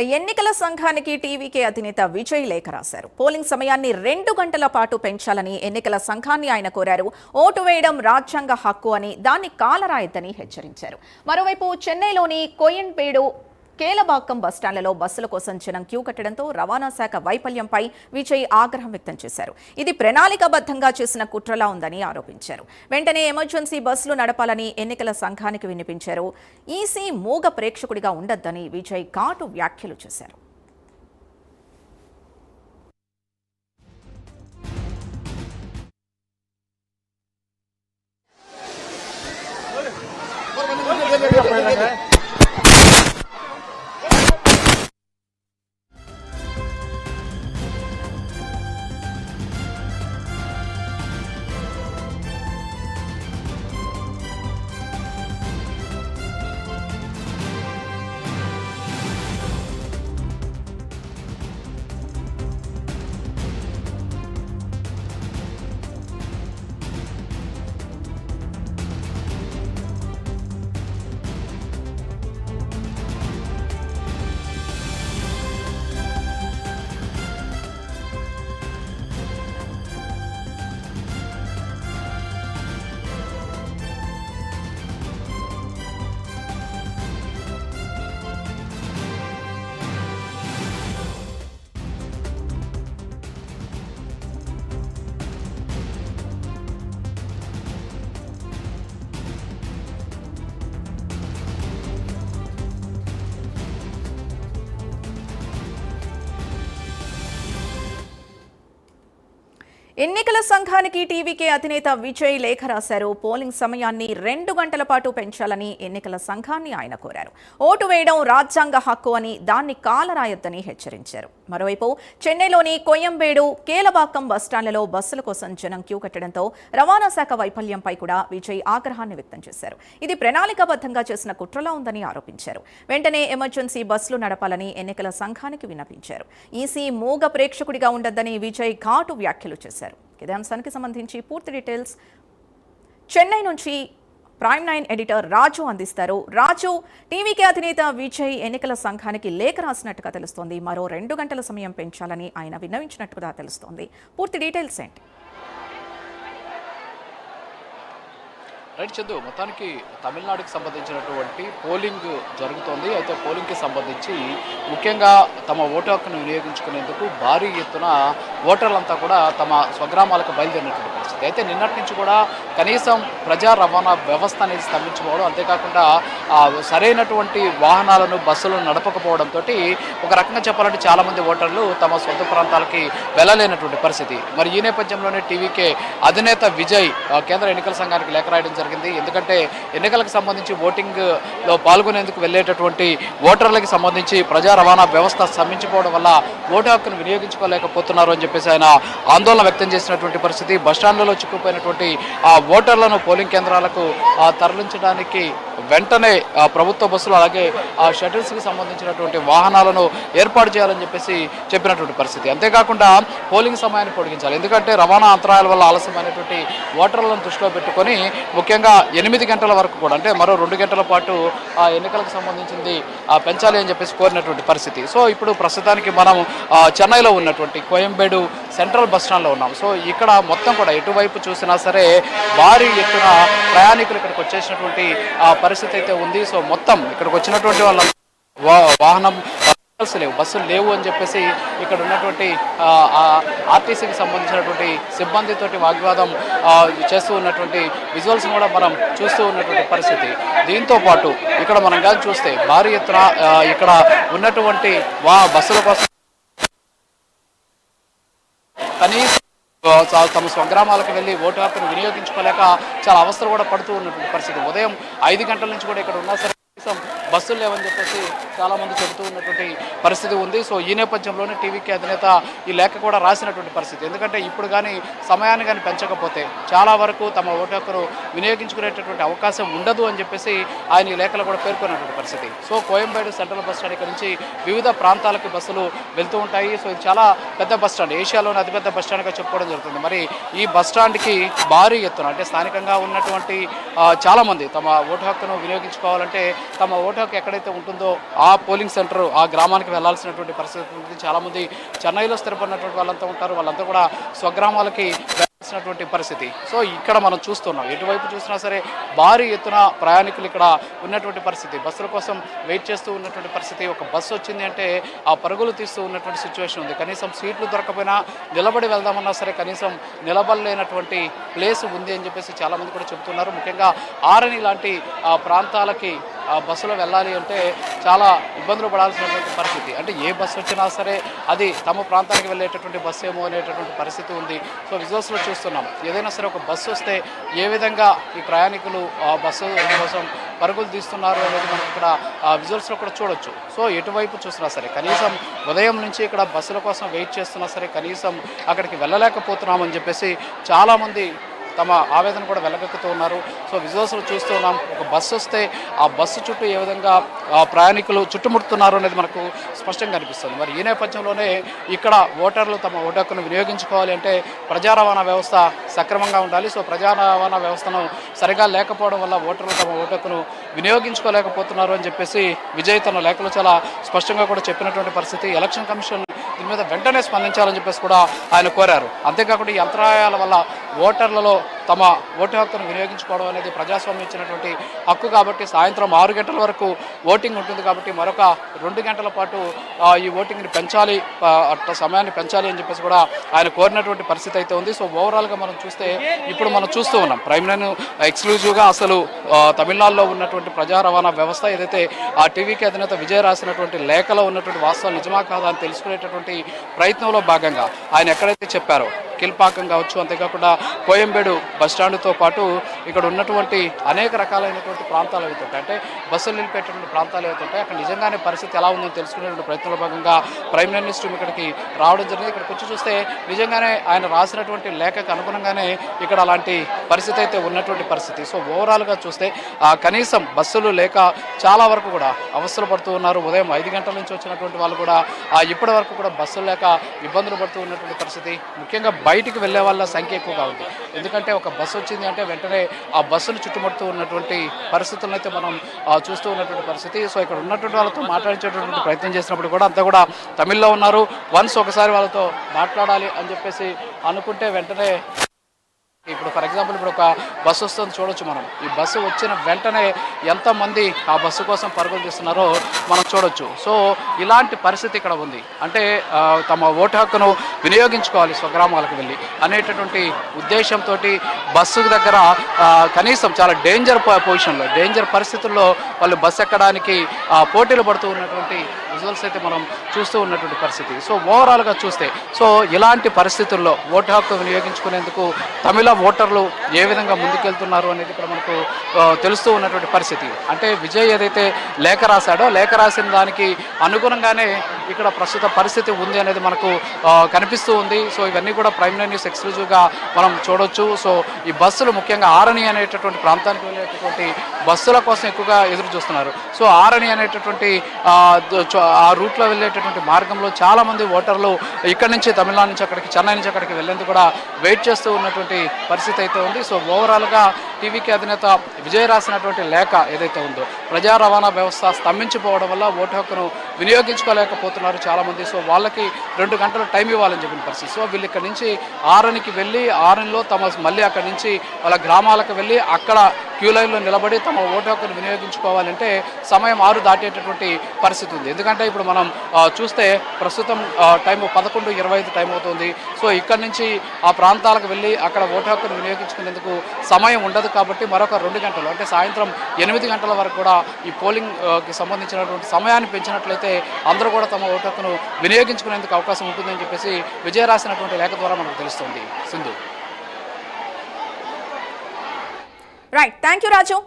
ఎన్నికల సంఘానికి టీవీకే అధినేత విజయ్ లేఖ రాశారు. పోలింగ్ సమయాన్ని 2 గంటల పాటు పెంచాలని ఎన్నికల సంఘాన్ని ఆయన కోరారు. ఓటు వేయడం రాజ్యాంగ హక్కు అని, దాన్ని కాలరాయొద్దని హెచ్చరించారు. మరోవైపు చెన్నైలోని కోయంబేడు కేలబాక్కం బస్టాండ్లలో బస్సుల కోసం జనం క్యూ కట్టడంతో రవాణా శాఖ వైఫల్యంపై విజయ్ ఆగ్రహం వ్యక్తం చేశారు. ఇది ప్రణాళికాబద్ధంగా చేసిన కుట్రలా ఉందని ఆరోపించారు. వెంటనే ఎమర్జెన్సీ బస్సులు నడపాలని ఎన్నికల సంఘానికి వినిపించారు. ఈసీ మూగ ప్రేక్షకుడిగా ఉండొద్దని విజయ్ ఘాటు వ్యాఖ్యలు చేశారు. ఎన్నికల సంఘానికి టీవీకే అధినేత విజయ్ లేఖ రాశారు. పోలింగ్ సమయాన్ని 2 గంటల పాటు పెంచాలని ఎన్నికల సంఘాన్ని ఆయన కోరారు. ఓటు వేయడం రాజ్యాంగ హక్కు అని, దాన్ని కాలరాయొద్దని హెచ్చరించారు. మరోవైపు చెన్నైలోని కోయంబేడు కేలబాక్కం బస్టాండ్లలో బస్సుల కోసం జనం క్యూ కట్టడంతో రవాణా శాఖ వైఫల్యంపై కూడా విజయ్ ఆగ్రహాన్ని వ్యక్తం చేశారు. ఇది ప్రణాళికాబద్ధంగా చేసిన కుట్రలా ఉందని ఆరోపించారు. వెంటనే ఎమర్జెన్సీ బస్సులు నడపాలని ఎన్నికల సంఘానికి విన్నపించారు. ఈసీ మూగ ప్రేక్షకుడిగా ఉండొద్దని విజయ్ ఘాటు వ్యాఖ్యలు చేశారు. ఇదే అంశానికి సంబంధించి పూర్తి డీటెయిల్స్ చెన్నై నుంచి ప్రైమ్ 9 ఎడిటర్ రాజు అందిస్తారు. రాజు, టీవీకే అధినేత విజయ్ ఎన్నికల సంఘానికి లేఖ రాసినట్టుగా తెలుస్తోంది. మరో 2 గంటల సమయం పెంచాలని ఆయన విన్నవించినట్టుగా తెలుస్తోంది. పూర్తి డీటెయిల్స్ ఏంటి? రైట్ చందు, మొత్తానికి తమిళనాడుకి సంబంధించినటువంటి పోలింగ్ జరుగుతోంది. అయితే పోలింగ్కి సంబంధించి ముఖ్యంగా తమ ఓటు హక్కును వినియోగించుకునేందుకు భారీ ఎత్తున ఓటర్లంతా కూడా తమ స్వగ్రామాలకు బయలుదేరినటువంటి పరిస్థితి. అయితే నిన్నటి నుంచి కూడా కనీసం ప్రజా రవాణా వ్యవస్థ అనేది స్తంభించుకోవడం, అంతేకాకుండా సరైనటువంటి వాహనాలను బస్సులను నడపకపోవడంతో ఒక రకంగా చెప్పాలంటే చాలామంది ఓటర్లు తమ సొంత ప్రాంతాలకి వెళ్ళలేనటువంటి పరిస్థితి. మరి ఈ నేపథ్యంలోనే టీవీకే అధినేత విజయ్ కేంద్ర ఎన్నికల సంఘానికి లేఖ రాయడం జరిగింది. ఎందుకంటే ఎన్నికలకు సంబంధించి ఓటింగ్లో పాల్గొనేందుకు వెళ్ళేటటువంటి ఓటర్లకు సంబంధించి ప్రజా రవాణా వ్యవస్థ స్తంభించిపోవడం వల్ల ఓటు హక్కును వినియోగించుకోలేకపోతున్నారు అని చెప్పేసి ఆయన ఆందోళన వ్యక్తం చేసినటువంటి పరిస్థితి. బస్టాండ్లలో చిక్కుపోయినటువంటి ఆ ఓటర్లను పోలింగ్ కేంద్రాలకు తరలించడానికి వెంటనే ప్రభుత్వ బస్సులు అలాగే ఆ షటిల్స్కి సంబంధించినటువంటి వాహనాలను ఏర్పాటు చేయాలని చెప్పేసి చెప్పినటువంటి పరిస్థితి. అంతేకాకుండా పోలింగ్ సమయాన్ని పొడిగించాలి. ఎందుకంటే రవాణా అంతరాయాల వల్ల ఆలస్యమైనటువంటి ఓటర్లను దృష్టిలో పెట్టుకొని ముఖ్యంగా 8 గంటల వరకు కూడా, అంటే మరో 2 గంటల పాటు ఆ ఎన్నికలకు సంబంధించింది పెంచాలి అని చెప్పేసి కోరినటువంటి పరిస్థితి. సో ఇప్పుడు ప్రస్తుతానికి మనం చెన్నైలో ఉన్నటువంటి కోయంబేడు సెంట్రల్ బస్ స్టాండ్లో ఉన్నాం. సో ఇక్కడ మొత్తం కూడా ఎటువైపు చూసినా సరే భారీ ఎత్తున ప్రయాణికులు ఇక్కడికి వచ్చేసినటువంటి పరిస్థితి అయితే ఉంది. సో మొత్తం ఇక్కడికి వచ్చినటువంటి వాళ్ళ వాహనం బస్సులు లేవు అని చెప్పేసి ఇక్కడ ఉన్నటువంటి ఆర్టీసీకి సంబంధించినటువంటి సిబ్బందితోటి వాగ్వాదం చేస్తూ ఉన్నటువంటి విజువల్స్ కూడా మనం చూస్తూ ఉన్నటువంటి పరిస్థితి. దీంతో పాటు ఇక్కడ మనం కానీ చూస్తే భారీ ఎత్తున ఇక్కడ ఉన్నటువంటి బస్సుల కోసం కనీసం తమ స్వగ్రామాలకు వెళ్ళి ఓటు హక్కును వినియోగించుకోలేక చాలా అవస్థలు కూడా పడుతూ ఉన్నటువంటి పరిస్థితి. ఉదయం 5 గంటల నుంచి కూడా ఇక్కడ ఉన్నా సరే బస్సులు లేవని చెప్పేసి చాలామంది చెబుతూ ఉన్నటువంటి పరిస్థితి ఉంది. సో ఈ నేపథ్యంలోనే టీవీకే అధినేత ఈ లేఖ కూడా రాసినటువంటి పరిస్థితి. ఎందుకంటే ఇప్పుడు కానీ సమయాన్ని కానీ పెంచకపోతే చాలా వరకు తమ ఓటు హక్కును వినియోగించుకునేటటువంటి అవకాశం ఉండదు అని చెప్పేసి ఆయన ఈ లేఖలో కూడా పేర్కొన్నటువంటి పరిస్థితి. So Koyambedu central bus stand ఇక్కడ నుంచి వివిధ ప్రాంతాలకు బస్సులు వెళ్తూ ఉంటాయి. సో ఇది చాలా పెద్ద బస్ స్టాండ్, ఏషియాలోని అతిపెద్ద బస్ స్టాండ్గా చెప్పుకోవడం జరుగుతుంది. మరి ఈ బస్ స్టాండ్కి భారీ ఎత్తున అంటే స్థానికంగా ఉన్నటువంటి చాలామంది తమ ఓటు హక్కును వినియోగించుకోవాలంటే తమ ఓటు హక్కు ఎక్కడైతే ఉంటుందో ఆ పోలింగ్ సెంటర్ ఆ గ్రామానికి వెళ్లాల్సినటువంటి పరిస్థితి ఉంది. చాలామంది చెన్నైలో స్థిరపడినటువంటి వాళ్ళంతా ఉంటారు, వాళ్ళంతా కూడా స్వగ్రామాలకి వెళ్ళాల్సినటువంటి పరిస్థితి. సో ఇక్కడ మనం చూస్తున్నాం, ఎటువైపు చూసినా సరే భారీ ఎత్తున ప్రయాణికులు ఇక్కడ ఉన్నటువంటి పరిస్థితి, బస్సుల కోసం వెయిట్ చేస్తూ ఉన్నటువంటి పరిస్థితి. ఒక బస్సు వచ్చింది అంటే ఆ పరుగులు తీస్తూ ఉన్నటువంటి సిచ్యువేషన్ ఉంది. కనీసం సీట్లు దొరకపోయినా నిలబడి వెళ్దామన్నా సరే కనీసం నిలబడలేనటువంటి ప్లేస్ ఉంది అని చెప్పేసి చాలామంది కూడా చెబుతున్నారు. ముఖ్యంగా ఆరణి లాంటి ప్రాంతాలకి బస్సులో వెళ్ళాలి అంటే చాలా ఇబ్బందులు పడాల్సినటువంటి పరిస్థితి. అంటే ఏ బస్సు వచ్చినా సరే అది తమ ప్రాంతానికి వెళ్ళేటటువంటి బస్సు ఏమో అనేటటువంటి పరిస్థితి ఉంది. సో విజువల్స్లో చూస్తున్నాం, ఏదైనా సరే ఒక బస్సు వస్తే ఏ విధంగా ఈ ప్రయాణికులు ఆ బస్సు కోసం పరుగులు తీస్తున్నారు అనేది మనం ఇక్కడ విజువల్స్లో కూడా చూడొచ్చు. సో ఎటువైపు చూసినా సరే కనీసం ఉదయం నుంచి ఇక్కడ బస్సుల కోసం వెయిట్ చేస్తున్నా సరే కనీసం అక్కడికి వెళ్ళలేకపోతున్నామని చెప్పేసి చాలామంది తమ ఆవేదన కూడా వెలగక్కుతూ ఉన్నారు. సో విజువల్స్లో చూస్తూ ఉన్నాం, ఒక బస్సు వస్తే ఆ బస్సు చుట్టూ ఏ విధంగా ప్రయాణికులు చుట్టుముడుతున్నారు అనేది మనకు స్పష్టంగా కనిపిస్తుంది. మరి ఈ నేపథ్యంలోనే ఇక్కడ ఓటర్లు తమ ఓటు హక్కును వినియోగించుకోవాలి అంటే ప్రజా రవాణా వ్యవస్థ సక్రమంగా ఉండాలి. సో ప్రజా రవాణా వ్యవస్థను సరిగా లేకపోవడం వల్ల ఓటర్లు తమ ఓటు హక్కును వినియోగించుకోలేకపోతున్నారు అని చెప్పేసి విజయ్ తన లేఖలో చాలా స్పష్టంగా కూడా చెప్పినటువంటి పరిస్థితి. ఎలక్షన్ కమిషన్ దీని మీద వెంటనే స్పందించాలని చెప్పేసి కూడా ఆయన కోరారు. అంతేకాకుండా ఈ అంతరాయాల వల్ల ఓటర్లలో తమ ఓటు హక్కును వినియోగించుకోవడం అనేది ప్రజాస్వామ్యం ఇచ్చినటువంటి హక్కు కాబట్టి సాయంత్రం 6 గంటల వరకు ఓటింగ్ ఉంటుంది కాబట్టి మరొక 2 గంటల పాటు ఈ ఓటింగ్ని పెంచాలి, సమయాన్ని పెంచాలి అని చెప్పేసి కూడా ఆయన కోరినటువంటి పరిస్థితి అయితే ఉంది. సో ఓవరాల్గా మనం చూస్తే ఇప్పుడు మనం చూస్తూ ఉన్నాం ప్రైమ్ లైన్ ఎక్స్క్లూజివ్గా అసలు తమిళనాడులో ఉన్నటువంటి ప్రజా రవాణా వ్యవస్థ ఏదైతే ఆ టీవీకి అధినేత విజయ్ రాసినటువంటి లేఖలో ఉన్నటువంటి వాస్తవాలు నిజమా కాదా అని తెలుసుకునేటటువంటి ప్రయత్నంలో భాగంగా ఆయన ఎక్కడైతే చెప్పారో కిల్పాకం కావచ్చు, అంతేకాకుండా కోయంబేడు బస్టాండ్తో పాటు ఇక్కడ ఉన్నటువంటి అనేక రకాలైనటువంటి ప్రాంతాలు అవుతుంటాయి, అంటే బస్సులు నిలిపేటటువంటి ప్రాంతాలు అవుతుంటాయి. అక్కడ నిజంగానే పరిస్థితి ఎలా ఉందని తెలుసుకునేటువంటి ప్రయత్నంలో భాగంగా ప్రైమ్ మినిస్టర్ ఇక్కడికి రావడం జరిగింది. ఇక్కడికి వచ్చి చూస్తే నిజంగానే ఆయన రాసినటువంటి లేఖకు అనుగుణంగానే ఇక్కడ అలాంటి పరిస్థితి అయితే ఉన్నటువంటి పరిస్థితి. సో ఓవరాల్గా చూస్తే కనీసం బస్సులు లేక చాలా వరకు కూడా అవస్థలు పడుతూ ఉన్నారు. ఉదయం 5 గంటల నుంచి వచ్చినటువంటి వాళ్ళు కూడా ఇప్పటి వరకు కూడా బస్సులు లేక ఇబ్బందులు పడుతూ ఉన్నటువంటి పరిస్థితి. ముఖ్యంగా బయటికి వెళ్ళే వాళ్ళ సంఖ్య ఎక్కువగా ఉంది. ఎందుకంటే ఒక బస్సు వచ్చింది అంటే వెంటనే ఆ బస్సును చుట్టుముడుతూ ఉన్నటువంటి పరిస్థితులను అయితే మనం చూస్తూ ఉన్నటువంటి పరిస్థితి. సో ఇక్కడ ఉన్నటువంటి వాళ్ళతో మాట్లాడించేటటువంటి ప్రయత్నం చేసినప్పుడు కూడా అంతా కూడా తమిళ్లో ఉన్నారు. వన్స్ ఒకసారి వాళ్ళతో మాట్లాడాలి అని చెప్పేసి అనుకుంటే వెంటనే ఇప్పుడు ఫర్ ఎగ్జాంపుల్ ఇప్పుడు ఒక బస్సు వస్తుంది చూడొచ్చు మనం. ఈ బస్సు వచ్చిన వెంటనే ఎంతమంది ఆ బస్సు కోసం పరుగులు తీస్తున్నారో మనం చూడొచ్చు. సో ఇలాంటి పరిస్థితి ఇక్కడ ఉంది. అంటే తమ ఓటు హక్కును వినియోగించుకోవాలి స్వగ్రామాలకు వెళ్ళి అనేటటువంటి ఉద్దేశంతో బస్సు దగ్గర కనీసం చాలా డేంజర్ పరిస్థితుల్లో వాళ్ళు బస్సు ఎక్కడానికి పోటీలు పడుతూ ఉన్నటువంటి విజువల్స్ అయితే మనం చూస్తూ ఉన్నటువంటి పరిస్థితి. సో ఓవరాల్గా చూస్తే సో ఇలాంటి పరిస్థితుల్లో ఓటు హక్కు వినియోగించుకునేందుకు తమిళ ఓటర్లు ఏ విధంగా ముందుకెళ్తున్నారు అనేది ఇక్కడ మనకు తెలుస్తూ ఉన్నటువంటి పరిస్థితి. అంటే విజయ్ ఏదైతే లేఖ రాశాడో లేఖ రాసిన దానికి అనుగుణంగానే ఇక్కడ ప్రస్తుత పరిస్థితి ఉంది అనేది మనకు కనిపిస్తూ ఉంది. సో ఇవన్నీ కూడా ప్రైమ్ లైన్ న్యూస్ ఎక్స్క్లూజివ్గా మనం చూడొచ్చు. సో ఈ బస్సులు ముఖ్యంగా ఆరణి అనేటటువంటి ప్రాంతానికి వెళ్ళేటటువంటి బస్సుల కోసం ఎక్కువగా ఎదురు చూస్తున్నారు. సో ఆరణి అనేటటువంటి ఆ రూట్లో వెళ్ళేటటువంటి మార్గంలో చాలామంది ఓటర్లు ఇక్కడ నుంచి తమిళనాడు నుంచి అక్కడికి, చెన్నై నుంచి అక్కడికి వెళ్ళేందుకు కూడా వెయిట్ చేస్తూ ఉన్నటువంటి పరిస్థితి అయితే ఉంది. సో ఓవరాల్గా టీవీకి అధినేత విజయ్ రాసినటువంటి లేఖ ఏదైతే ఉందో ప్రజా రవాణా వ్యవస్థ స్తంభించిపోవడం వల్ల ఓటు హక్కును వినియోగించుకోలేకపోతున్నారు చాలామంది. సో వాళ్ళకి 2 గంటల టైం ఇవ్వాలని చెప్పిన పరిస్థితి. సో వీళ్ళు ఇక్కడ నుంచి ఆరణికి వెళ్ళి ఆరణిలో మళ్ళీ అక్కడి నుంచి వాళ్ళ గ్రామాలకు వెళ్ళి అక్కడ క్యూ లైన్లో నిలబడి తమ ఓటు హక్కును వినియోగించుకోవాలంటే సమయం 6 దాటేటటువంటి పరిస్థితి ఉంది. ఎందుకంటే ఇప్పుడు మనం చూస్తే ప్రస్తుతం టైం 11:25 టైం అవుతుంది. సో ఇక్కడ నుంచి ఆ ప్రాంతాలకు వెళ్ళి అక్కడ ఓటు హక్కును వినియోగించుకునేందుకు సమయం ఉండదు కాబట్టి మరొక 2 గంటలు అంటే సాయంత్రం 8 గంటల వరకు కూడా ఈ పోలింగ్కి సంబంధించినటువంటి సమయాన్ని పెంచినట్లయితే అందరూ కూడా తమ ఓటు హక్కును వినియోగించుకునేందుకు అవకాశం ఉంటుందని చెప్పేసి విజయ్ రాసినటువంటి లేఖ ద్వారా మనకు తెలుస్తుంది. Sindhu. Right, thank you Raju.